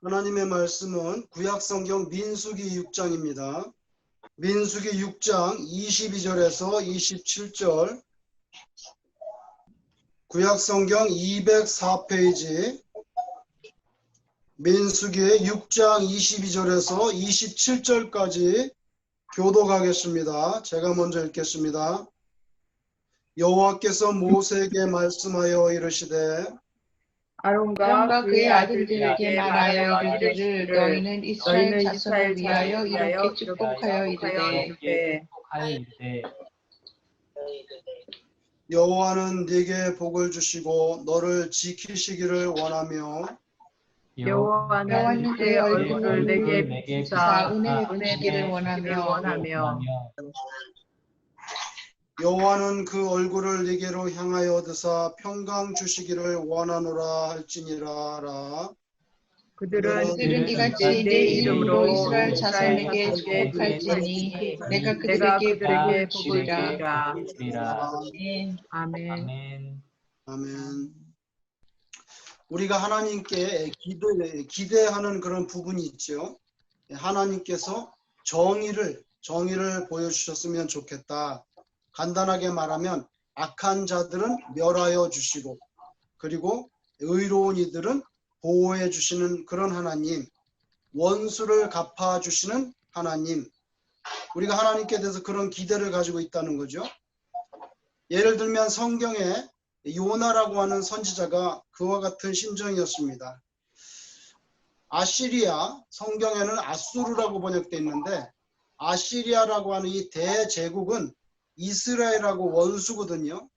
하나님의 말씀은 구약성경 민수기 6장입니다. 민수기 6장 22절에서 27절, 구약성경 204페이지, 민수기의 6장 22절에서 27절까지 교독하겠습니다. 제가 먼저 읽겠습니다. 여호와께서 모세에게 말씀하여 이르시되 아론과 그의 아들들에게 말하여 이르기를 너희는 이스라엘 자손을 위하여 이렇게 축복하여 이르되 여호와는 네게 복을 주시고 너를 지키시기를 원하며 여호와는 그의 얼굴을 내게 비추사 은혜 베푸시기를 원하며 여호와는 그 얼굴을 네게로 향하여 드사 평강 주시기를 원하노라 할지니라. 그들은 이같이 내 이름으로 이스라엘 자손에게 축복할지니 내가 그들에게 복을 주리라. 아멘. 아멘. 우리가 하나님께 기대하는 그런 부분이 있죠. 하나님께서 정의를 보여주셨으면 좋겠다. 간단하게 말하면 악한 자들은 멸하여 주시고, 그리고 의로운 이들은 보호해 주시는 그런 하나님, 원수를 갚아 주시는 하나님, 우리가 하나님께 대해서 그런 기대를 가지고 있다는 거죠. 예를 들면 성경에 요나라고 하는 선지자가 그와 같은 심정이었습니다. 아시리아, 성경에는 아수르라고 번역되어 있는데 아시리아라고 하는 이 대제국은 이스라엘하고 원수거든요.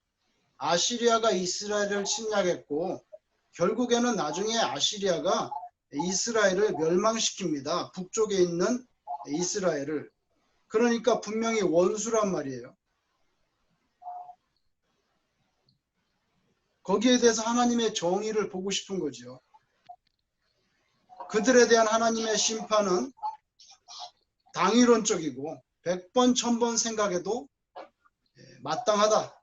아시리아가 이스라엘을 침략했고 결국에는 나중에 아시리아가 이스라엘을 멸망시킵니다. 북쪽에 있는 이스라엘을. 그러니까 분명히 원수란 말이에요. 거기에 대해서 하나님의 정의를 보고 싶은 거죠. 그들에 대한 하나님의 심판은 당위론적이고 100번 1000번 생각해도 마땅하다.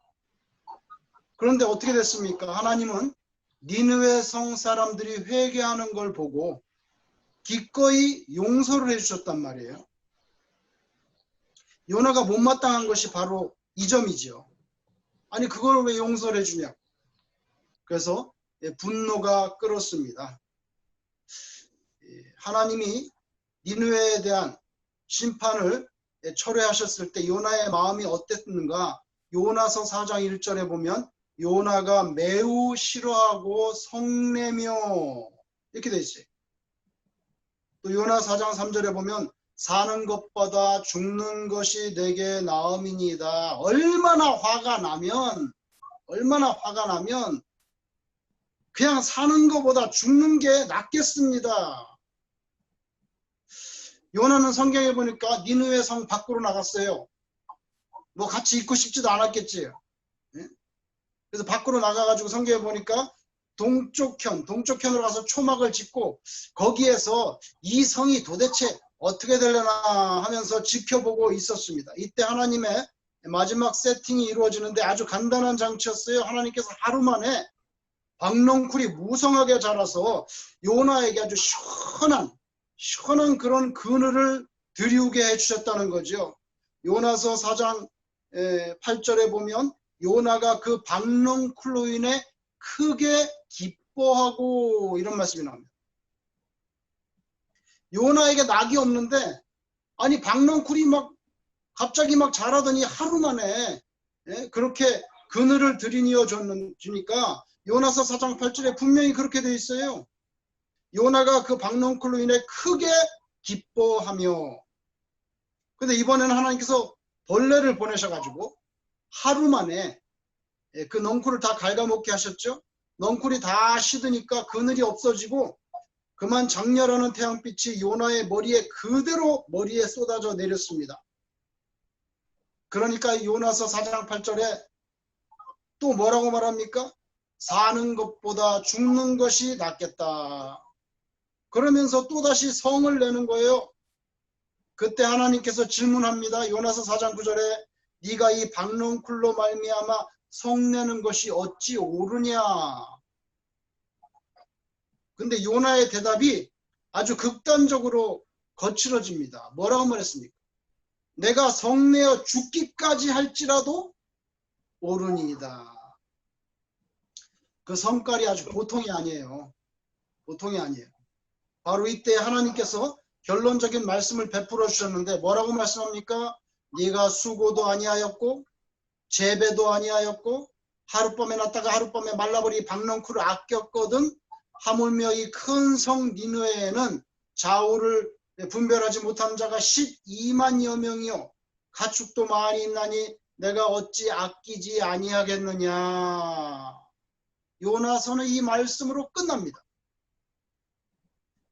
그런데 어떻게 됐습니까? 하나님은 니느웨 성 사람들이 회개하는 걸 보고 기꺼이 용서를 해주셨단 말이에요. 요나가 못마땅한 것이 바로 이 점이죠. 아니 그걸 왜 용서를 해주냐. 그래서 분노가 끓었습니다. 하나님이 니느웨에 대한 심판을 철회하셨을 때 요나의 마음이 어땠는가? 요나서 4장 1절에 보면 요나가 매우 싫어하고 성내며 이렇게 돼 있어요. 또 요나 4장 3절에 보면 사는 것보다 죽는 것이 내게 나음이니이다. 얼마나 화가 나면 그냥 사는 것보다 죽는 게 낫겠습니다. 요나는 성경에 보니까 니느웨 성 밖으로 나갔어요. 뭐 같이 있고 싶지도 않았겠지. 그래서 밖으로 나가가지고 성경에 보니까 동쪽현으로 가서 초막을 짓고 거기에서 이 성이 도대체 어떻게 되려나 하면서 지켜보고 있었습니다. 이때 하나님의 마지막 세팅이 이루어지는데 아주 간단한 장치였어요. 하나님께서 하루 만에 박넝쿨이 무성하게 자라서 요나에게 아주 시원한 그런 그늘을 들이우게 해주셨다는 거죠. 요나서 4장 8절에 보면 요나가 그 박넝쿨로 인해 크게 기뻐하고 이런 말씀이 나옵니다. 요나에게 낙이 없는데 아니 박넝쿨이 갑자기 자라더니 하루 만에 그렇게 그늘을 들이뉘어 주니까 요나서 4장 8절에 분명히 그렇게 돼 있어요. 요나가 그 박넝쿨로 인해 크게 기뻐하며. 근데 이번에는 하나님께서 벌레를 보내셔가지고 하루 만에 그 넝쿨을 다 갉아먹게 하셨죠. 넝쿨이 다 시드니까 그늘이 없어지고 그만 장렬하는 태양빛이 요나의 머리에 쏟아져 내렸습니다. 그러니까 요나서 4장 8절에 또 뭐라고 말합니까? 사는 것보다 죽는 것이 낫겠다. 그러면서 또다시 성을 내는 거예요. 그때 하나님께서 질문합니다. 요나서 4장 9절에 네가 이 박넝쿨로 말미암아 성내는 것이 어찌 옳으냐. 근데 요나의 대답이 아주 극단적으로 거칠어집니다. 뭐라고 말했습니까? 내가 성내어 죽기까지 할지라도 오르니이다. 그 성깔이 아주 보통이 아니에요. 보통이 아니에요. 바로 이때 하나님께서 결론적인 말씀을 베풀어 주셨는데 뭐라고 말씀합니까? 네가 수고도 아니하였고 재배도 아니하였고 하룻밤에 났다가 하룻밤에 말라버리 박넝쿨을 아꼈거든. 하물며 이 큰 성 니느웨에는 좌우를 분별하지 못한 자가 12만여 명이요 가축도 많이 있나니 내가 어찌 아끼지 아니하겠느냐. 요나서는 이 말씀으로 끝납니다.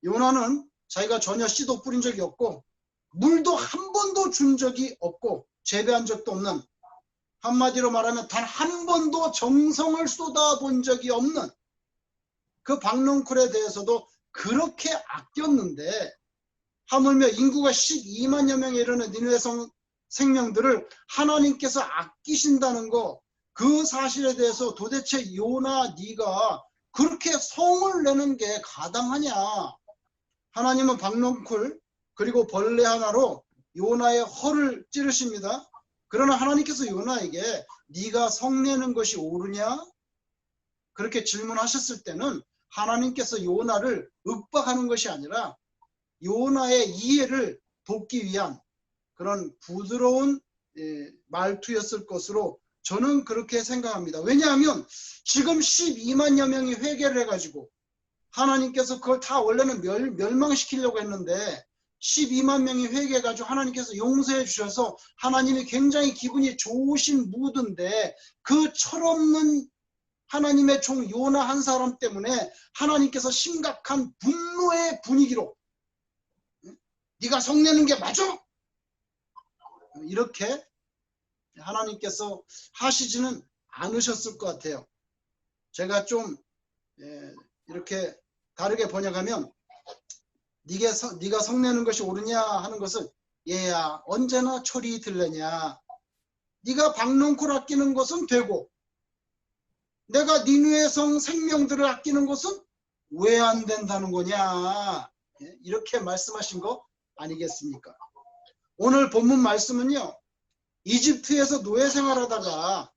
요나는 자기가 전혀 씨도 뿌린 적이 없고 물도 한 번도 준 적이 없고 재배한 적도 없는, 한마디로 말하면 단 한 번도 정성을 쏟아본 적이 없는 그 박넝쿨에 대해서도 그렇게 아꼈는데 하물며 인구가 12만여 명에 이르는 니느웨 성 생명들을 하나님께서 아끼신다는 거, 그 사실에 대해서 도대체 요나 네가 그렇게 성을 내는 게 가당하냐. 하나님은 박넝쿨 그리고 벌레 하나로 요나의 허를 찌르십니다. 그러나 하나님께서 요나에게 네가 성내는 것이 옳으냐? 그렇게 질문하셨을 때는 하나님께서 요나를 윽박하는 것이 아니라 요나의 이해를 돕기 위한 그런 부드러운 말투였을 것으로 저는 그렇게 생각합니다. 왜냐하면 지금 12만여 명이 회개를 해가지고 하나님께서 그걸 다 원래는 멸망시키려고 했는데 12만 명이 회개해가지고 하나님께서 용서해 주셔서 하나님이 굉장히 기분이 좋으신 무드인데 그 철없는 하나님의 종 요나 한 사람 때문에 하나님께서 심각한 분노의 분위기로 네가 성내는 게 맞아? 이렇게 하나님께서 하시지는 않으셨을 것 같아요. 제가 좀 이렇게 다르게 번역하면 네가 성내는 것이 옳으냐 하는 것은 얘야 언제나 철이 들려냐. 네가 박넝쿨 아끼는 것은 되고 내가 니느웨 성 생명들을 아끼는 것은 왜 안 된다는 거냐. 이렇게 말씀하신 거 아니겠습니까? 오늘 본문 말씀은요. 이집트에서 노예 생활하다가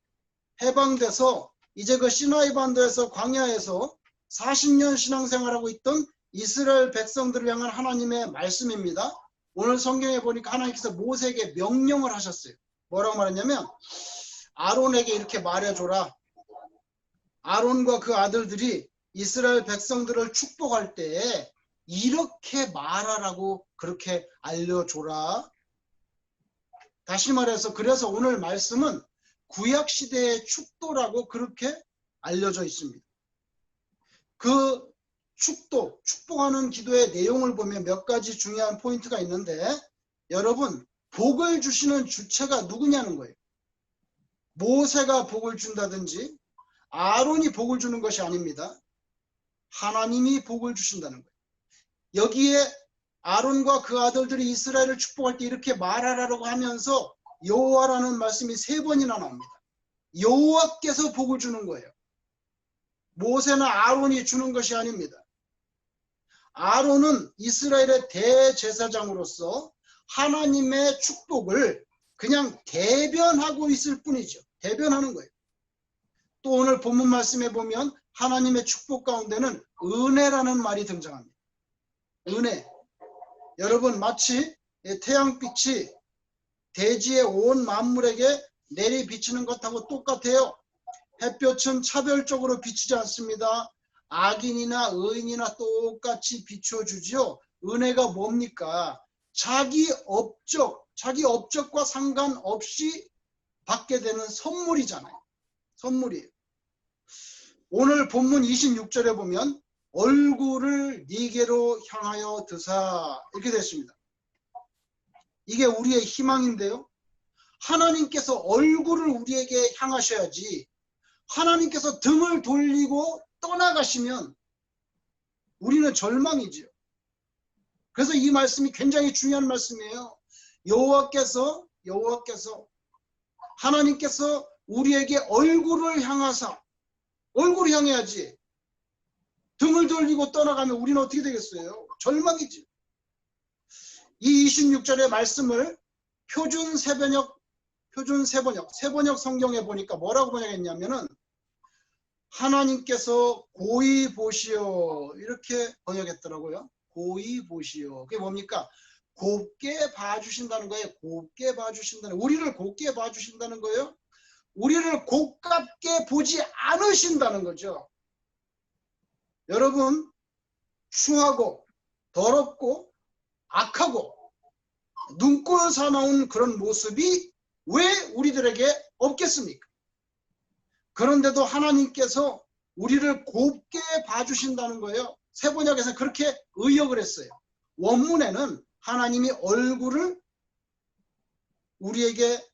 해방돼서 이제 그 시나이 반도에서 광야에서 40년 신앙생활하고 있던 이스라엘 백성들을 향한 하나님의 말씀입니다. 오늘 성경에 보니까 하나님께서 모세에게 명령을 하셨어요. 뭐라고 말했냐면 아론에게 이렇게 말해줘라. 아론과 그 아들들이 이스라엘 백성들을 축복할 때에 이렇게 말하라고 그렇게 알려줘라. 다시 말해서 그래서 오늘 말씀은 구약시대의 축도라고 그렇게 알려져 있습니다. 그 축복하는 기도의 내용을 보면 몇 가지 중요한 포인트가 있는데 여러분 복을 주시는 주체가 누구냐는 거예요. 모세가 복을 준다든지 아론이 복을 주는 것이 아닙니다. 하나님이 복을 주신다는 거예요. 여기에 아론과 그 아들들이 이스라엘을 축복할 때 이렇게 말하라고 하면서 여호와라는 말씀이 3번이나 나옵니다. 여호와께서 복을 주는 거예요. 모세나 아론이 주는 것이 아닙니다. 아론은 이스라엘의 대제사장으로서 하나님의 축복을 그냥 대변하고 있을 뿐이죠. 대변하는 거예요. 또 오늘 본문 말씀에 보면 하나님의 축복 가운데는 은혜라는 말이 등장합니다. 은혜. 여러분 마치 태양빛이 대지의 온 만물에게 내리 비치는 것하고 똑같아요. 햇볕은 차별적으로 비치지 않습니다. 악인이나 의인이나 똑같이 비춰주지요. 은혜가 뭡니까? 자기 업적과 상관없이 받게 되는 선물이잖아요. 선물이에요. 오늘 본문 26절에 보면 얼굴을 네게로 향하여 드사 이렇게 됐습니다. 이게 우리의 희망인데요. 하나님께서 얼굴을 우리에게 향하셔야지 하나님께서 등을 돌리고 떠나가시면 우리는 절망이지요. 그래서 이 말씀이 굉장히 중요한 말씀이에요. 여호와께서 하나님께서 우리에게 얼굴을 향하사 얼굴을 향해야지 등을 돌리고 떠나가면 우리는 어떻게 되겠어요? 절망이지. 이 26절의 말씀을 표준 세번역 성경에 보니까 뭐라고 번역했냐면은 하나님께서 고이 보시어 이렇게 번역했더라고요. 고이 보시어. 그게 뭡니까? 곱게 봐주신다는 거예요. 곱게 봐주신다는, 우리를 곱게 봐주신다는 거예요. 우리를 곱깝게 보지 않으신다는 거죠. 여러분, 추하고 더럽고 악하고 눈꼴 사나운 그런 모습이 왜 우리들에게 없겠습니까? 그런데도 하나님께서 우리를 곱게 봐주신다는 거예요. 세번역에서 그렇게 의역을 했어요. 원문에는 하나님이 얼굴을 우리에게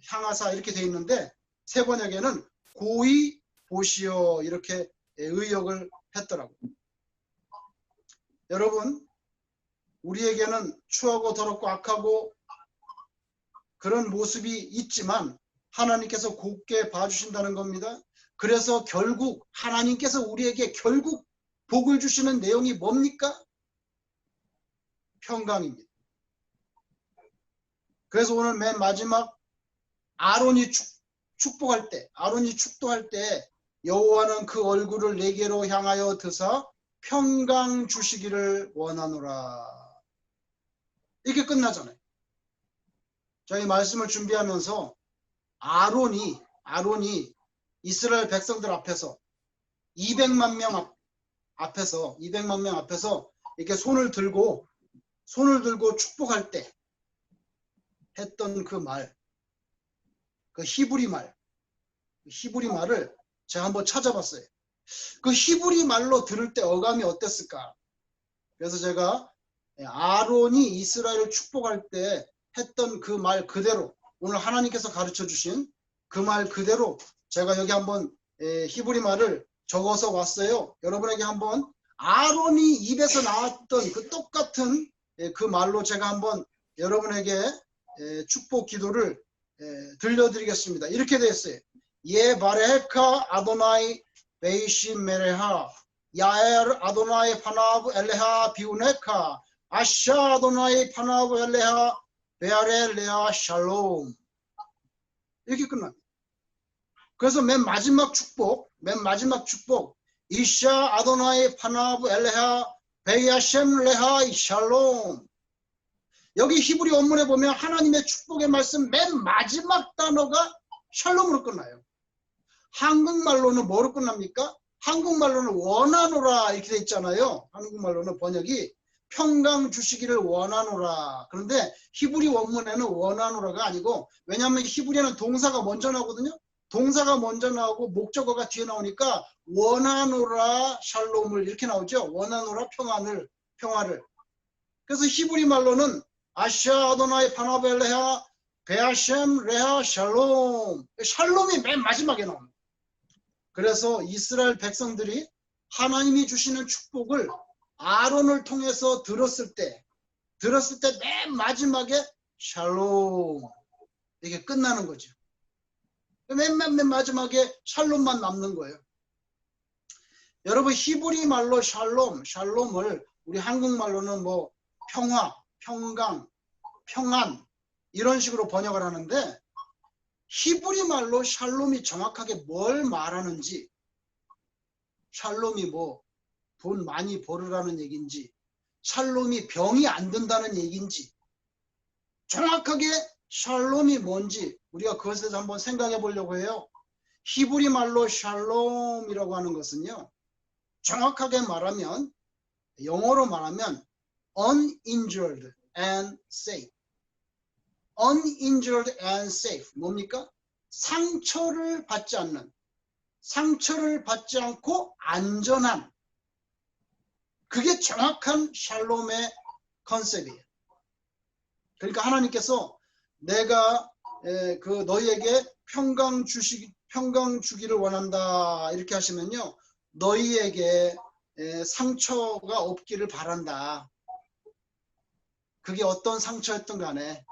향하사 이렇게 되어 있는데 세번역에는 고이 보시어 이렇게 의역을 했더라고요. 여러분, 우리에게는 추하고 더럽고 악하고 그런 모습이 있지만 하나님께서 곱게 봐주신다는 겁니다. 그래서 결국 하나님께서 우리에게 결국 복을 주시는 내용이 뭡니까? 평강입니다. 그래서 오늘 맨 마지막 아론이 축복할 때, 아론이 축도할 때 여호와는 그 얼굴을 내게로 향하여 드사 평강 주시기를 원하노라. 이게 끝나잖아요. 저희 말씀을 준비하면서 아론이 이스라엘 백성들 앞에서 200만 명 앞에서 이렇게 손을 들고 축복할 때 했던 그 말, 그 히브리 말을 제가 한번 찾아봤어요. 그 히브리 말로 들을 때 어감이 어땠을까? 그래서 제가 아론이 이스라엘을 축복할 때 했던 그 말 그대로, 오늘 하나님께서 가르쳐 주신 그 말 그대로 제가 여기 한번 히브리 말을 적어서 왔어요. 여러분에게 한번 아론이 입에서 나왔던 그 똑같은 그 말로 제가 한번 여러분에게 축복 기도를 들려드리겠습니다. 이렇게 되어 있어요. 예 바레카 아도나이 베이시 메레하 야엘 아도나이 파나브 엘레하 비우네카 아샤 아도나이 파나브 엘레하 베아레 레아 샬롬. 이렇게 끝납니다. 그래서 맨 마지막 축복 이샤 아도나이 파나브 엘레하 베야셈 레하 샬롬. 여기 히브리 원문에 보면 하나님의 축복의 말씀 맨 마지막 단어가 샬롬으로 끝나요. 한국말로는 뭐로 끝납니까? 한국말로는 원하노라 이렇게 돼 있잖아요. 한국말로는 번역이 평강 주시기를 원하노라. 그런데 히브리 원문에는 원하노라가 아니고, 왜냐하면 히브리는 동사가 먼저 나오거든요. 동사가 먼저 나오고 목적어가 뒤에 나오니까 원하노라 샬롬을 이렇게 나오죠. 원하노라 평화를. 그래서 히브리 말로는 아샤 아도나이 파나벨레하 베아셈 레하 샬롬. 샬롬이 맨 마지막에 나옵니다. 그래서 이스라엘 백성들이 하나님이 주시는 축복을 아론을 통해서 들었을 때 맨 마지막에 샬롬 이게 끝나는 거죠. 맨 마지막에 샬롬만 남는 거예요. 여러분, 히브리 말로 샬롬을 우리 한국말로는 뭐 평화, 평강, 평안 이런 식으로 번역을 하는데, 히브리 말로 샬롬이 정확하게 뭘 말하는지, 샬롬이 뭐 돈 많이 벌으라는 얘기인지, 샬롬이 병이 안 든다는 얘기인지, 정확하게 샬롬이 뭔지 우리가 그것에 대해서 한번 생각해 보려고 해요. 히브리 말로 샬롬이라고 하는 것은요, 정확하게 말하면, 영어로 말하면 uninjured and safe. uninjured and safe. 뭡니까? 상처를 받지 않고 안전한. 그게 정확한 샬롬의 컨셉이에요. 그러니까 하나님께서 내가 너희에게 평강 주기를 원한다 이렇게 하시면요, 너희에게 상처가 없기를 바란다. 그게 어떤 상처였든 간에,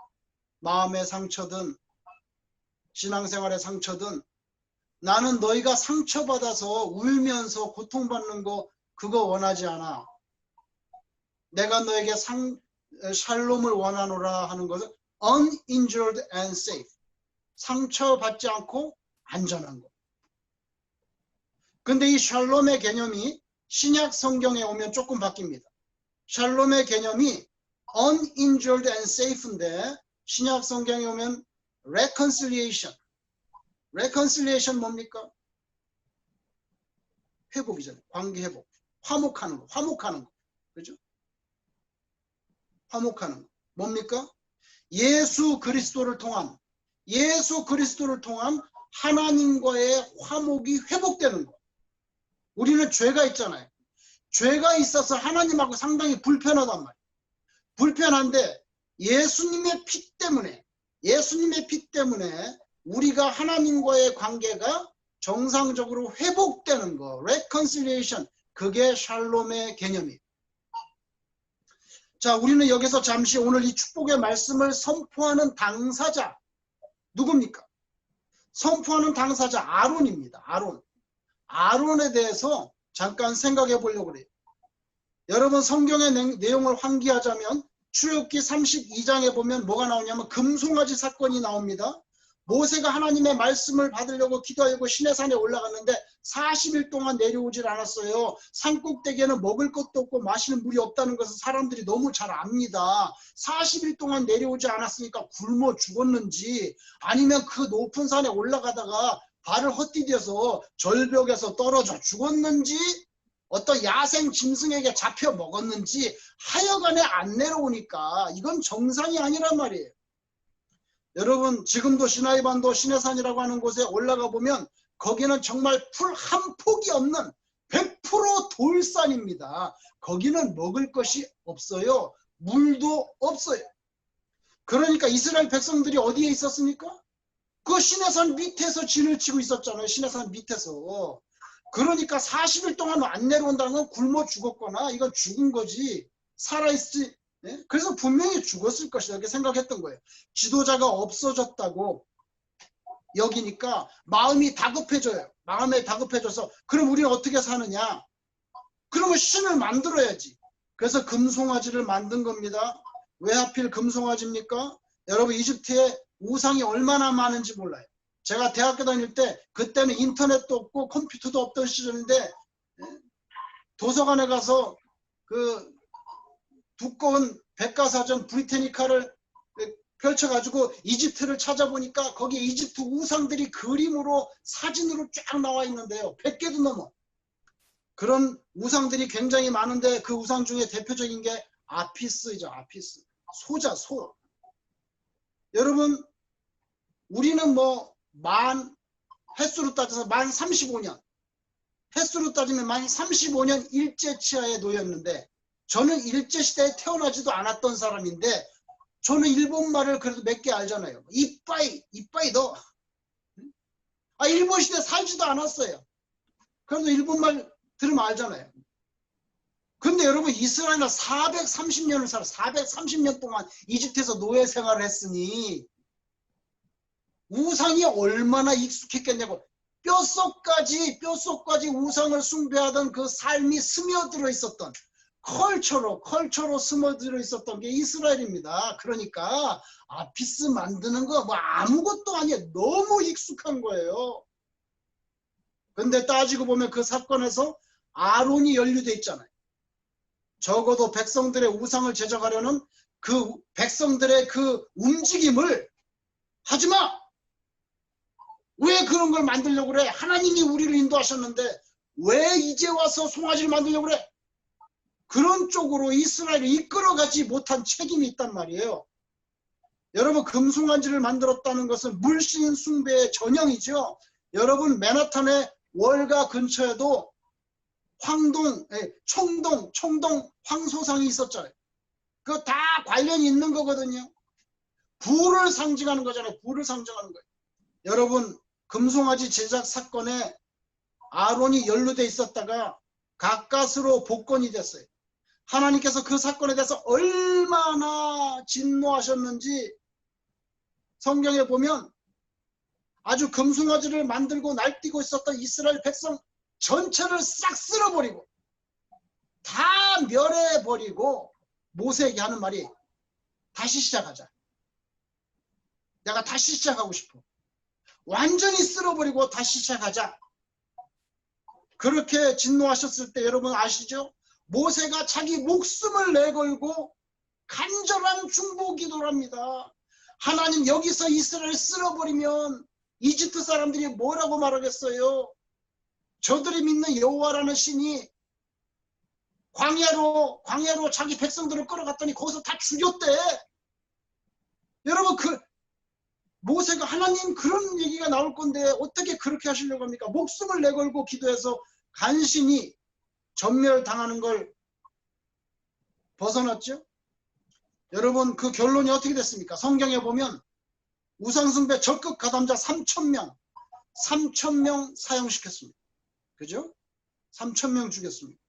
마음의 상처든 신앙생활의 상처든, 나는 너희가 상처받아서 울면서 고통받는 거 그거 원하지 않아. 내가 너에게 샬롬을 원하노라 하는 것은 uninjured and safe. 상처받지 않고 안전한 것. 근데 이 샬롬의 개념이 신약 성경에 오면 조금 바뀝니다. 샬롬의 개념이 uninjured and safe인데 신약 성경에 오면 reconciliation. reconciliation 뭡니까? 회복이잖아요. 관계 회복. 화목하는 거. 화목하는 거. 그죠? 화목하는 거. 뭡니까? 예수 그리스도를 통한 하나님과의 화목이 회복되는 거. 우리는 죄가 있잖아요. 죄가 있어서 하나님하고 상당히 불편하단 말이에요. 불편한데 예수님의 피 때문에 우리가 하나님과의 관계가 정상적으로 회복되는 거. reconciliation. 그게 샬롬의 개념이에요. 자, 우리는 여기서 잠시 오늘 이 축복의 말씀을 선포하는 당사자 누굽니까? 선포하는 당사자 아론입니다. 아론에 대해서 잠깐 생각해 보려고 그래요. 여러분 성경의 내용을 환기하자면 출애굽기 32장에 보면 뭐가 나오냐면 금송아지 사건이 나옵니다. 모세가 하나님의 말씀을 받으려고 기도하고 시내산에 올라갔는데 40일 동안 내려오질 않았어요. 산꼭대기에는 먹을 것도 없고 마시는 물이 없다는 것을 사람들이 너무 잘 압니다. 40일 동안 내려오지 않았으니까 굶어 죽었는지 아니면 그 높은 산에 올라가다가 발을 헛디뎌서 절벽에서 떨어져 죽었는지 어떤 야생 짐승에게 잡혀 먹었는지 하여간에 안 내려오니까 이건 정상이 아니란 말이에요. 여러분 지금도 시나이반도 시내산이라고 하는 곳에 올라가 보면 거기는 정말 풀 한 폭이 없는 100% 돌산입니다. 거기는 먹을 것이 없어요. 물도 없어요. 그러니까 이스라엘 백성들이 어디에 있었습니까? 그 시내산 밑에서 진을 치고 있었잖아요. 시내산 밑에서. 그러니까 40일 동안 안 내려온다는 건 굶어 죽었거나 이건 죽은 거지 살아있지. 네? 그래서 분명히 죽었을 것이다 이렇게 생각했던 거예요. 지도자가 없어졌다고 여기니까 마음이 다급해져요. 마음에 다급해져서 그럼 우리는 어떻게 사느냐? 그러면 신을 만들어야지. 그래서 금송아지를 만든 겁니다. 왜 하필 금송아지입니까? 여러분 이집트에 우상이 얼마나 많은지 몰라요. 제가 대학교 다닐 때 그때는 인터넷도 없고 컴퓨터도 없던 시절인데 도서관에 가서 그 두꺼운 백과사전 브리테니카를 펼쳐가지고 이집트를 찾아보니까 거기에 이집트 우상들이 그림으로 사진으로 쫙 나와 있는데요. 100개도 넘어. 그런 우상들이 굉장히 많은데 그 우상 중에 대표적인 게 아피스이죠. 아피스. 소자, 소. 여러분 우리는 뭐 횟수로 따져서 만 35년. 횟수로 따지면 만 35년 일제치하에 놓였는데 저는 일제시대에 태어나지도 않았던 사람인데 저는 일본말을 그래도 몇 개 알잖아요. 이빠이 너. 일본 시대 살지도 않았어요. 그래도 일본말 들으면 알잖아요. 근데 여러분 이스라엘은 430년을 살아. 430년 동안 이집트에서 노예 생활을 했으니 우상이 얼마나 익숙했겠냐고. 뼛속까지 우상을 숭배하던 그 삶이 스며들어 있었던 컬처로 스며들어 있었던 게 이스라엘입니다. 그러니까 아피스 만드는 거 뭐 아무것도 아니에요. 너무 익숙한 거예요. 근데 따지고 보면 그 사건에서 아론이 연루돼 있잖아요. 적어도 백성들의 우상을 제작하려는 그 백성들의 그 움직임을 하지마! 왜 그런 걸 만들려고 그래? 하나님이 우리를 인도하셨는데 왜 이제 와서 송아지를 만들려고 그래? 그런 쪽으로 이스라엘을 이끌어가지 못한 책임이 있단 말이에요. 여러분 금송아지를 만들었다는 것은 물신 숭배의 전형이죠. 여러분 맨하탄의 월가 근처에도 청동 황소상이 있었잖아요. 그거 다 관련이 있는 거거든요. 부를 상징하는 거잖아요. 부를 상징하는 거예요. 여러분 금송아지 제작 사건에 아론이 연루돼 있었다가 가까스로 복권이 됐어요. 하나님께서 그 사건에 대해서 얼마나 진노하셨는지 성경에 보면 아주 금송아지를 만들고 날뛰고 있었던 이스라엘 백성 전체를 싹 쓸어버리고 다 멸해버리고 모세에게 하는 말이 다시 시작하자. 내가 다시 시작하고 싶어. 완전히 쓸어버리고 다시 시작하자. 그렇게 진노하셨을 때 여러분 아시죠? 모세가 자기 목숨을 내걸고 간절한 중보 기도를 합니다. 하나님, 여기서 이스라엘 쓸어버리면 이집트 사람들이 뭐라고 말하겠어요? 저들이 믿는 여호와라는 신이 광야로 자기 백성들을 끌어갔더니 거기서 다 죽였대. 여러분, 모세가 하나님 그런 얘기가 나올 건데 어떻게 그렇게 하시려고 합니까? 목숨을 내걸고 기도해서 간신히 전멸당하는 걸 벗어났죠? 여러분, 그 결론이 어떻게 됐습니까? 성경에 보면 우상숭배 적극 가담자 3,000명 사형시켰습니다. 그죠? 3,000명 죽였습니다.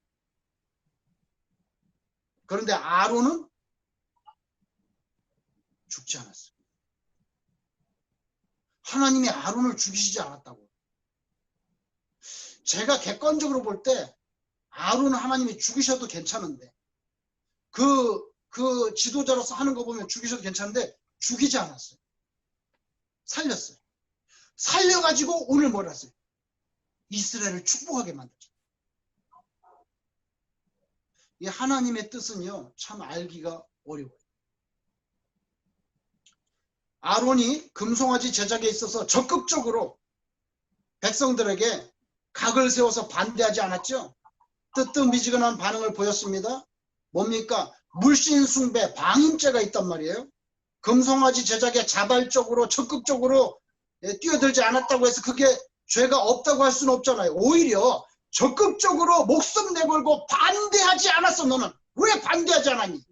그런데 아론은 죽지 않았어요. 하나님이 아론을 죽이시지 않았다고. 제가 객관적으로 볼 때 아론은 하나님이 죽이셔도 괜찮은데 그 지도자로서 하는 거 보면 죽이셔도 괜찮은데 죽이지 않았어요. 살렸어요. 살려가지고 오늘 뭘 했어요? 이스라엘을 축복하게 만들죠. 이 하나님의 뜻은요, 참 알기가 어려워요. 아론이 금송아지 제작에 있어서 적극적으로 백성들에게 각을 세워서 반대하지 않았죠? 뜨뜻미지근한 반응을 보였습니다. 뭡니까? 물신 숭배, 방임죄가 있단 말이에요. 금송아지 제작에 자발적으로 적극적으로 뛰어들지 않았다고 해서 그게 죄가 없다고 할 수는 없잖아요. 오히려 적극적으로 목숨 내걸고 반대하지 않았어. 너는 왜 반대하지 않았니?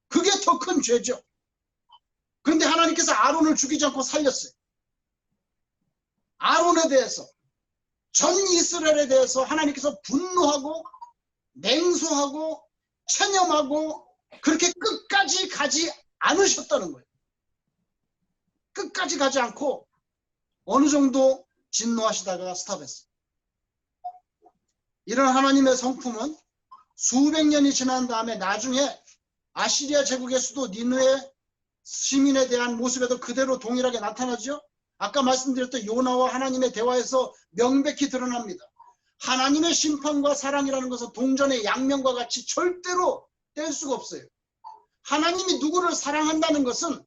그게 더 큰 죄죠. 그런데 하나님께서 아론을 죽이지 않고 살렸어요. 아론에 대해서, 전 이스라엘에 대해서 하나님께서 분노하고 냉소하고 체념하고 그렇게 끝까지 가지 않으셨다는 거예요. 끝까지 가지 않고 어느 정도 진노하시다가 스탑했어요. 이런 하나님의 성품은 수백 년이 지난 다음에 나중에 아시리아 제국의 수도 니느웨 시민에 대한 모습에도 그대로 동일하게 나타나죠. 아까 말씀드렸던 요나와 하나님의 대화에서 명백히 드러납니다. 하나님의 심판과 사랑이라는 것은 동전의 양면과 같이 절대로 뗄 수가 없어요. 하나님이 누구를 사랑한다는 것은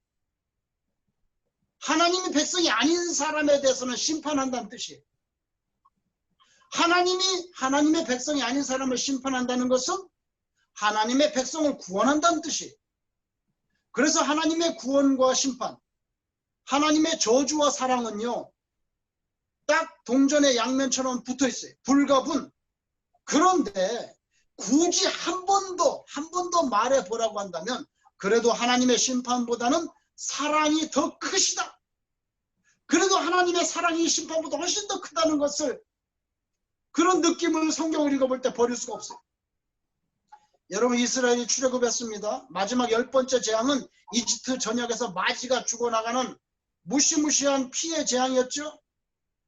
하나님이 백성이 아닌 사람에 대해서는 심판한다는 뜻이에요. 하나님이 하나님의 백성이 아닌 사람을 심판한다는 것은 하나님의 백성을 구원한다는 뜻이에요. 그래서 하나님의 구원과 심판, 하나님의 저주와 사랑은요, 딱 동전의 양면처럼 붙어 있어요. 불가분. 그런데 굳이 한 번 더 말해보라고 한다면 그래도 하나님의 심판보다는 사랑이 더 크시다. 그래도 하나님의 사랑이 심판보다 훨씬 더 크다는 것을, 그런 느낌을 성경을 읽어볼 때 버릴 수가 없어요. 여러분, 이스라엘이 출애굽했습니다. 마지막 10번째 재앙은 이집트 전역에서 마지가 죽어나가는 무시무시한 피해 재앙이었죠.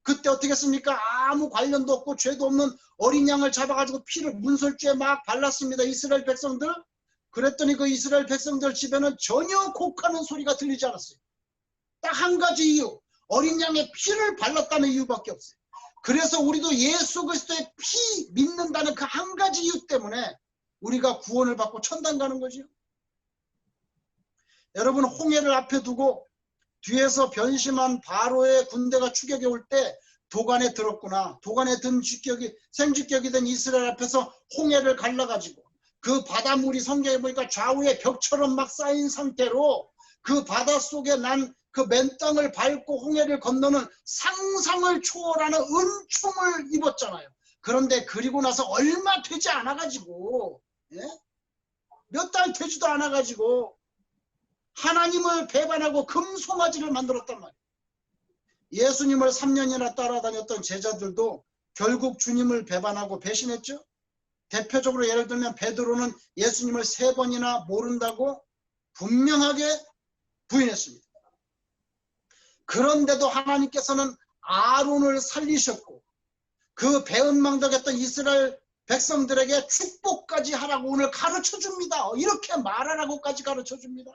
그때 어떻게 했습니까? 아무 관련도 없고 죄도 없는 어린 양을 잡아가지고 피를 문설주에 막 발랐습니다. 이스라엘 백성들. 그랬더니 그 이스라엘 백성들 집에는 전혀 곡하는 소리가 들리지 않았어요. 딱 한 가지 이유, 어린 양의 피를 발랐다는 이유밖에 없어요. 그래서 우리도 예수 그리스도의 피 믿는다는 그 한 가지 이유 때문에 우리가 구원을 받고 천당 가는 거죠. 여러분, 홍해를 앞에 두고 뒤에서 변심한 바로의 군대가 추격해 올 때 도간에 들었구나. 도간에 든 생주격이 된 이스라엘 앞에서 홍해를 갈라가지고 그 바닷물이 성경에 보니까 좌우에 벽처럼 막 쌓인 상태로 그 바닷속에 난 그 맨 땅을 밟고 홍해를 건너는 상상을 초월하는 은총을 입었잖아요. 그런데 그리고 나서 얼마 되지 않아가지고, 몇 달 되지도 않아가지고 하나님을 배반하고 금송아지를 만들었단 말이에요. 예수님을 3년이나 따라다녔던 제자들도 결국 주님을 배반하고 배신했죠. 대표적으로 예를 들면 베드로는 예수님을 3번이나 모른다고 분명하게 부인했습니다. 그런데도 하나님께서는 아론을 살리셨고 그 배은망덕했던 이스라엘 백성들에게 축복까지 하라고 오늘 가르쳐 줍니다. 이렇게 말하라고까지 가르쳐 줍니다.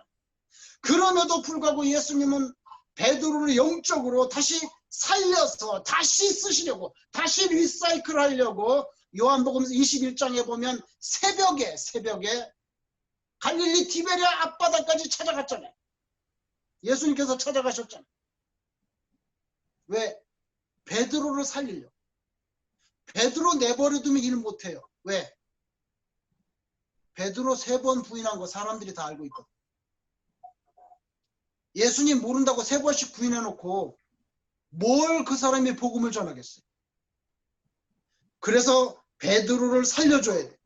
그럼에도 불구하고 예수님은 베드로를 영적으로 다시 살려서 다시 쓰시려고, 다시 리사이클 하려고 요한복음 21장에 보면 새벽에 갈릴리 디베랴 앞바다까지 찾아갔잖아요. 예수님께서 찾아가셨잖아요. 왜? 베드로를 살리려고. 베드로 내버려두면 일 못해요. 왜? 베드로 3번 부인한 거 사람들이 다 알고 있거든. 예수님 모른다고 3번씩 부인해놓고 뭘 그 사람이 복음을 전하겠어요. 그래서 베드로를 살려줘야 돼.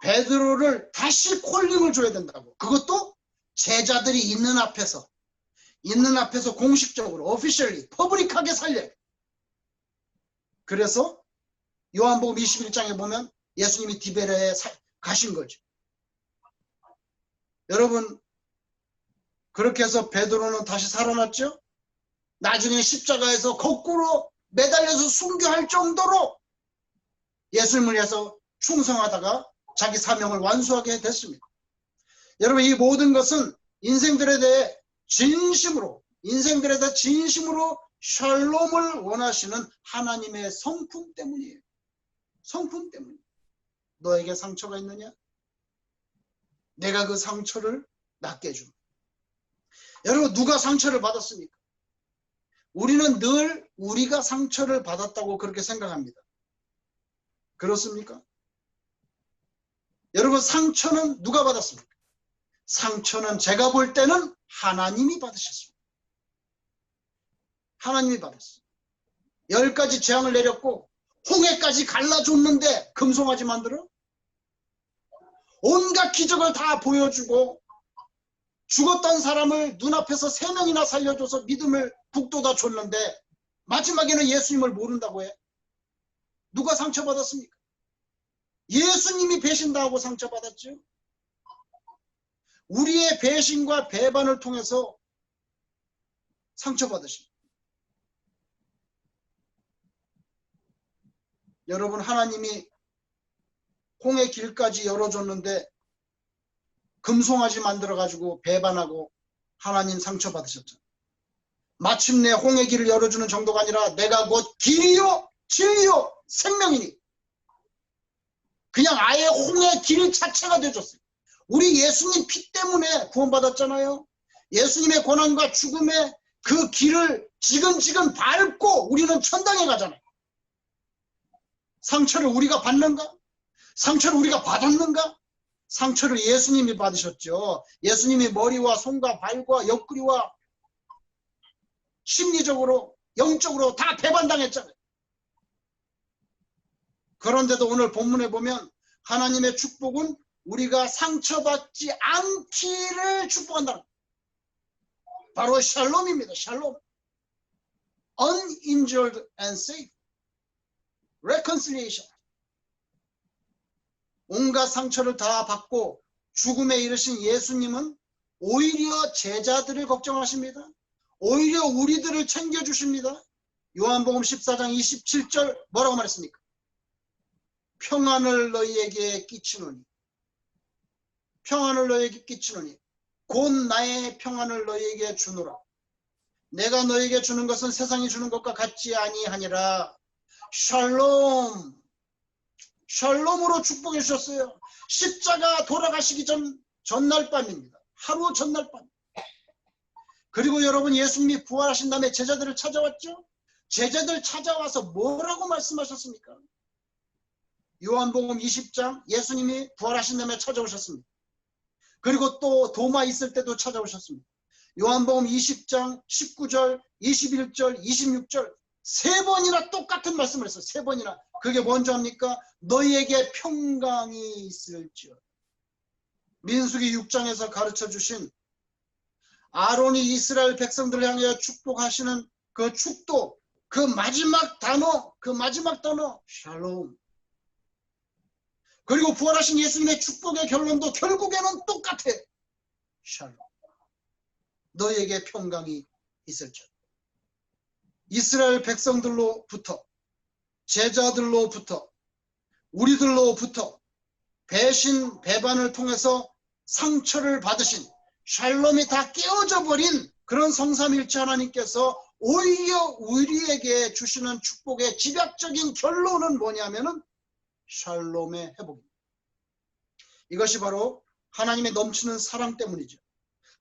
베드로를 다시 콜링을 줘야 된다고. 그것도 제자들이 있는 앞에서 공식적으로 officially 퍼블릭하게 살려야 돼. 그래서 요한복음 21장에 보면 예수님이 디베랴에 가신 거죠. 여러분, 그렇게 해서 베드로는 다시 살아났죠. 나중에 십자가에서 거꾸로 매달려서 순교할 정도로 예수님을 위해서 충성하다가 자기 사명을 완수하게 됐습니다. 여러분, 이 모든 것은 인생들에 대해 진심으로 샬롬을 원하시는 하나님의 성품 때문이에요. 성품 때문이에요. 너에게 상처가 있느냐? 내가 그 상처를 낫게 해줍니다. 여러분, 누가 상처를 받았습니까? 우리는 늘 우리가 상처를 받았다고 그렇게 생각합니다. 그렇습니까? 여러분, 상처는 누가 받았습니까? 상처는 제가 볼 때는 하나님이 받으셨습니다. 하나님이 받았어요. 10가지 재앙을 내렸고 홍해까지 갈라줬는데 금송아지 만들어? 온갖 기적을 다 보여주고 죽었던 사람을 눈앞에서 3명이나 살려줘서 믿음을 북돋아 줬는데 마지막에는 예수님을 모른다고 해. 누가 상처받았습니까? 예수님이 배신당하고 상처받았죠. 우리의 배신과 배반을 통해서 상처받으십니다. 여러분, 하나님이 홍해 길까지 열어줬는데 금송아지 만들어가지고 배반하고 하나님 상처받으셨죠. 마침내 홍해 길을 열어주는 정도가 아니라 내가 곧 길이요 진리요 생명이니 그냥 아예 홍해 길 자체가 되어줬어요. 우리 예수님 피 때문에 구원받았잖아요. 예수님의 고난과 죽음의 그 길을 지근지근 밟고 우리는 천당에 가잖아요. 상처를 우리가 받는가? 상처를 우리가 받았는가? 상처를 예수님이 받으셨죠. 예수님이 머리와 손과 발과 옆구리와 심리적으로 영적으로 다 배반당했잖아요. 그런데도 오늘 본문에 보면 하나님의 축복은 우리가 상처받지 않기를 축복한다. 바로 샬롬입니다. 샬롬. Uninjured and safe. Reconciliation. 온갖 상처를 다 받고 죽음에 이르신 예수님은 오히려 제자들을 걱정하십니다. 오히려 우리들을 챙겨주십니다. 요한복음 14장 27절 뭐라고 말했습니까? 평안을 너희에게 끼치노니 평안을 너희에게 끼치노니 곧 나의 평안을 너희에게 주노라. 내가 너희에게 주는 것은 세상이 주는 것과 같지 아니하니라. 샬롬. 샬롬으로 축복해 주셨어요. 십자가 돌아가시기 전날 밤입니다. 하루 전날 밤. 그리고 여러분, 예수님이 부활하신 다음에 제자들을 찾아왔죠. 제자들 찾아와서 뭐라고 말씀하셨습니까? 요한복음 20장 예수님이 부활하신 다음에 찾아오셨습니다. 그리고 또 도마 있을 때도 찾아오셨습니다. 요한복음 20장 19절, 21절, 26절 3번이나 똑같은 말씀을 했어요. 3번이나. 그게 뭔지 압니까? 너희에게 평강이 있을지어다. 민수기 6장에서 가르쳐 주신 아론이 이스라엘 백성들을 향해 축복하시는 그 축도, 그 마지막 단어 샬롬. 그리고 부활하신 예수님의 축복의 결론도 결국에는 똑같아. 샬롬. 너희에게 평강이 있을지어다. 이스라엘 백성들로부터 제자들로부터 우리들로부터 배신, 배반을 통해서 상처를 받으신 샬롬이 다 깨어져 버린 그런 성삼일체 하나님께서 오히려 우리에게 주시는 축복의 집약적인 결론은 뭐냐면은 샬롬의 회복입니다. 이것이 바로 하나님의 넘치는 사랑 때문이죠.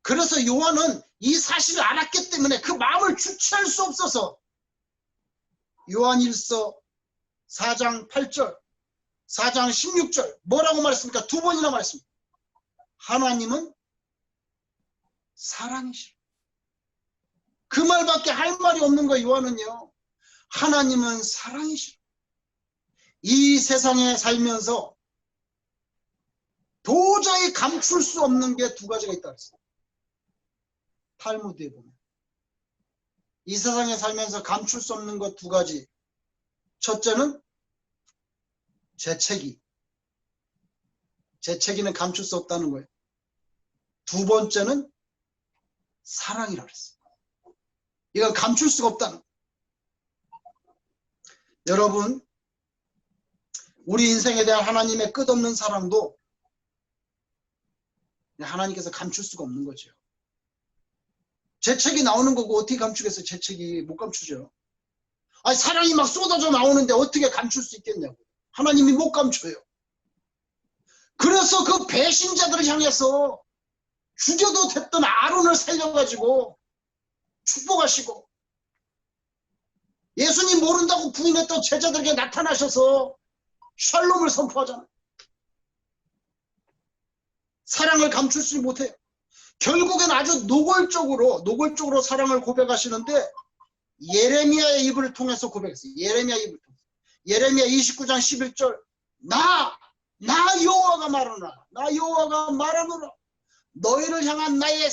그래서 요한은 이 사실을 알았기 때문에 그 마음을 주체할 수 없어서 요한 1서 4장 8절, 4장 16절 뭐라고 말했습니까? 두 번이나 말했습니다. 하나님은 사랑이시라. 그 말밖에 할 말이 없는 거예요. 요한은요. 하나님은 사랑이시라. 이 세상에 살면서 도저히 감출 수 없는 게 두 가지가 있다고 했어요. 탈무드에 보면 이 세상에 살면서 감출 수 없는 것 두 가지. 첫째는 재채기. 재채기는 감출 수 없다는 거예요. 두 번째는 사랑이라고 했어요. 이건 감출 수가 없다는 거예요. 여러분, 우리 인생에 대한 하나님의 끝없는 사랑도 하나님께서 감출 수가 없는 거죠. 재채기 나오는 거고 어떻게 감추겠어요? 재채기 못 감추죠. 아니, 사랑이 막 쏟아져 나오는데 어떻게 감출 수 있겠냐고. 하나님이 못 감춰요. 그래서 그 배신자들을 향해서 죽여도 됐던 아론을 살려가지고 축복하시고, 예수님 모른다고 부인했던 제자들에게 나타나셔서 샬롬을 선포하잖아요. 사랑을 감출지 못해요. 결국엔 아주 노골적으로 사랑을 고백하시는데 예레미야의 입을 통해서 고백했어요. 예레미야 입을 통해서. 예레미야 29장 11절 나 여호와가 말하노라. 나 여호와가 말하노라. 너희를 향한 나의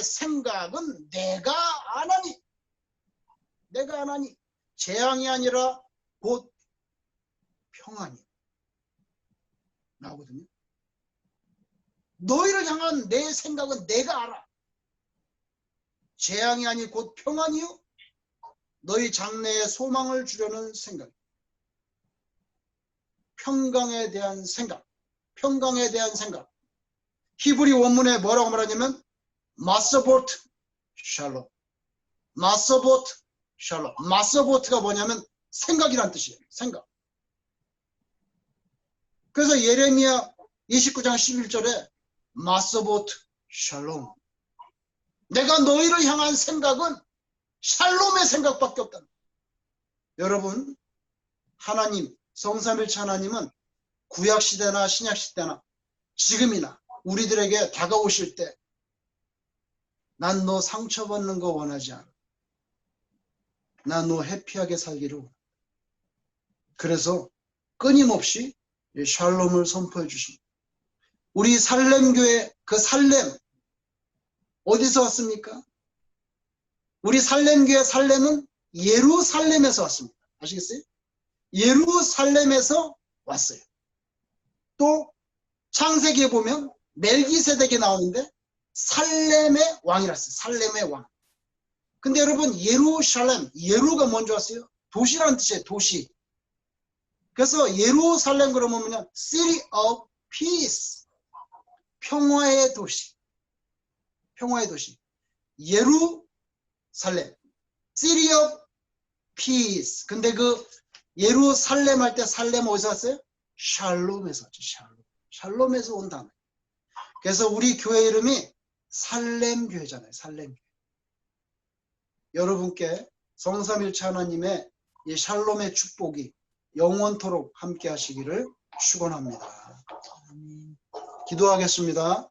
생각은 내가 아나니. 재앙이 아니라 곧 평안이 나오거든요. 너희를 향한 내 생각은 내가 알아. 재앙이 아니 곧 평안이요. 너희 장래에 소망을 주려는 생각. 평강에 대한 생각. 히브리 원문에 뭐라고 말하냐면 마서보트 샬롬. 마서보트가 뭐냐면 생각이란 뜻이에요. 생각. 그래서 예레미야 29장 11절에 마서보트 샬롬. 내가 너희를 향한 생각은 샬롬의 생각밖에 없다. 여러분, 하나님, 성삼일체 하나님은 구약시대나 신약시대나 지금이나 우리들에게 다가오실 때 난 너 상처받는 거 원하지 않아. 난 너 해피하게 살기를 원해. 그래서 끊임없이 샬롬을 선포해 주십니다. 우리 살렘교회 그 살렘 어디서 왔습니까? 우리 살렘교회 살렘은 예루살렘에서 왔습니다. 아시겠어요? 예루살렘에서 왔어요. 또 창세기에 보면 멜기세덱이 나오는데 살렘의 왕이라 했어요. 살렘의 왕. 근데 여러분 예루살렘, 예루가 먼저 왔어요. 도시라는 뜻이에요. 도시. 그래서 예루살렘 그러면 뭐냐? City of Peace. 평화의 도시. 예루살렘. City of Peace. 근데 그 예루살렘 할 때 살렘 어디서 왔어요? 샬롬에서 왔죠. 샬롬에서 온 단어. 그래서 우리 교회 이름이 살렘교회잖아요. 살렘교회. 여러분께 성삼일체 하나님의 이 샬롬의 축복이 영원토록 함께 하시기를 축원합니다. 기도하겠습니다.